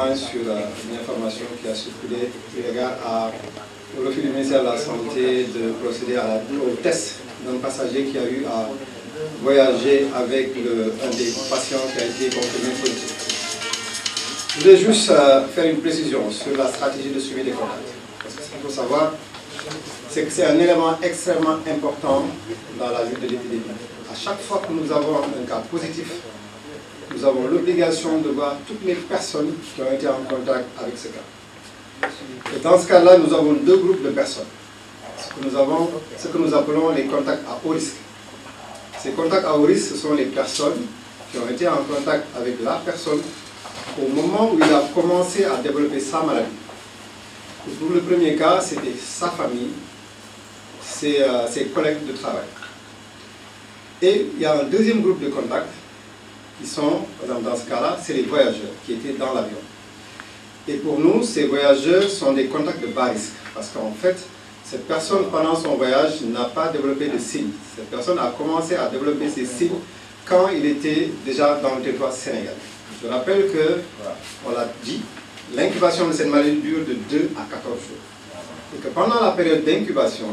point sur une information qui a circulé au regard au refus du ministère de la Santé de procéder au test d'un passager qui a eu à voyager avec un des patients qui a été confirmé positif. Je voulais juste faire une précision sur la stratégie de suivi des contacts. Parce que ce qu'il faut savoir, c'est que c'est un élément extrêmement important dans la lutte de l'épidémie. À chaque fois que nous avons un cas positif, nous avons l'obligation de voir toutes les personnes qui ont été en contact avec ce cas. Et dans ce cas-là, nous avons deux groupes de personnes. Ce que nous appelons les contacts à haut risque. Ces contacts à haut risque, ce sont les personnes qui ont été en contact avec la personne au moment où il a commencé à développer sa maladie. Et pour le premier cas, c'était sa famille, ses collègues de travail. Et il y a un deuxième groupe de contacts qui sont, par exemple dans ce cas-là, c'est les voyageurs qui étaient dans l'avion. Et pour nous, ces voyageurs sont des contacts de bas risque. Parce qu'en fait, cette personne, pendant son voyage, n'a pas développé de signes. Cette personne a commencé à développer ses signes quand il était déjà dans le territoire sénégalais. Je rappelle que, on l'a dit, l'incubation de cette maladie dure de 2 à 14 jours. Et que pendant la période d'incubation,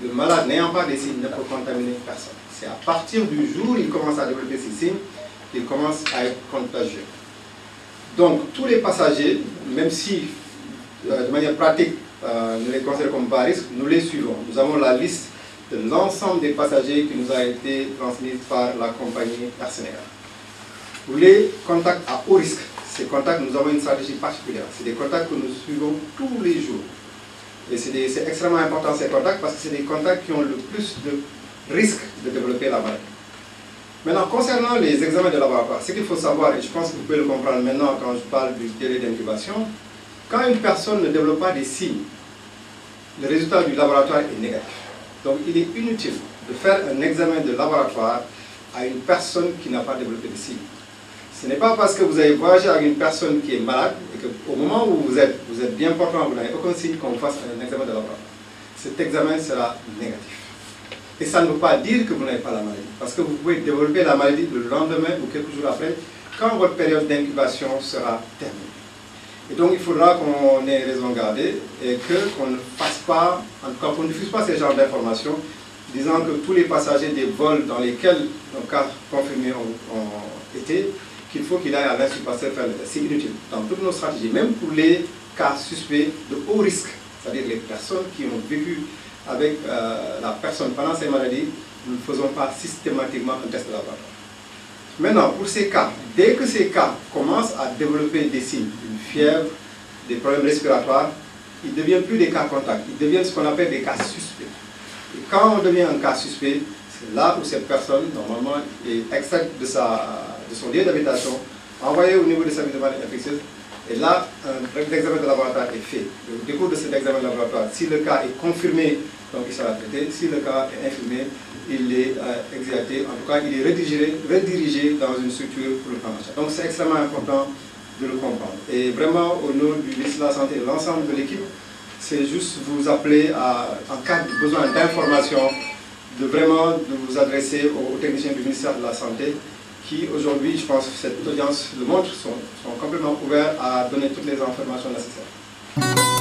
le malade n'ayant pas des signes ne peut contaminer personne. C'est à partir du jour où il commence à développer ces signes qu'il commence à être contagieux. Donc tous les passagers, même si de manière pratique nous les considérons comme bas risque, nous les suivons. Nous avons la liste de l'ensemble des passagers qui nous a été transmise par la compagnie Air Sénégal. Pour les contacts à haut risque, ces contacts, nous avons une stratégie particulière. C'est des contacts que nous suivons tous les jours. Et c'est extrêmement important ces contacts parce que c'est des contacts qui ont le plus de risque de développer la maladie. Maintenant, concernant les examens de laboratoire, ce qu'il faut savoir, et je pense que vous pouvez le comprendre maintenant quand je parle du délai d'incubation, quand une personne ne développe pas des signes, le résultat du laboratoire est négatif. Donc il est inutile de faire un examen de laboratoire à une personne qui n'a pas développé de signes. Ce n'est pas parce que vous avez voyagé avec une personne qui est malade et qu'au moment où vous êtes bien portant, vous n'avez aucun signe qu'on fasse un examen de laboratoire. Cet examen sera négatif. Et ça ne veut pas dire que vous n'avez pas la maladie. Parce que vous pouvez développer la maladie le lendemain ou quelques jours après, quand votre période d'incubation sera terminée. Et donc il faudra qu'on ait raison gardée et qu'on ne fasse pas, en tout cas qu'on ne diffuse pas ces genres d'informations, disant que tous les passagers des vols dans lesquels nos cas confirmés ont été, qu'il faut qu'il aille à l'Institut Pasteur faire le test. C'est inutile. Dans toutes nos stratégies, même pour les cas suspects de haut risque, c'est-à-dire les personnes qui ont vécu avec la personne pendant ces maladies, nous ne faisons pas systématiquement un test de laboratoire. Maintenant, pour ces cas, dès que ces cas commencent à développer des signes, une fièvre, des problèmes respiratoires, ils ne deviennent plus des cas contacts, ils deviennent ce qu'on appelle des cas suspects. Et quand on devient un cas suspect, c'est là où cette personne, normalement, est extraite de son lieu d'habitation, envoyée au niveau de sa vie de maladie infectieuse, et là, l'examen de laboratoire est fait. Au décours de cet examen de laboratoire, si le cas est confirmé, donc il sera traité. Si le cas est infirmé, il est exécuté. En tout cas, il est redirigé dans une structure pour le prendre en charge. Donc c'est extrêmement important de le comprendre. Et vraiment, au nom du ministre de la Santé et de l'ensemble de l'équipe, c'est juste vous appeler en cas de besoin d'information, de vous adresser aux techniciens du ministère de la Santé qui aujourd'hui, je pense que cette audience le montre, sont complètement ouverts à donner toutes les informations nécessaires.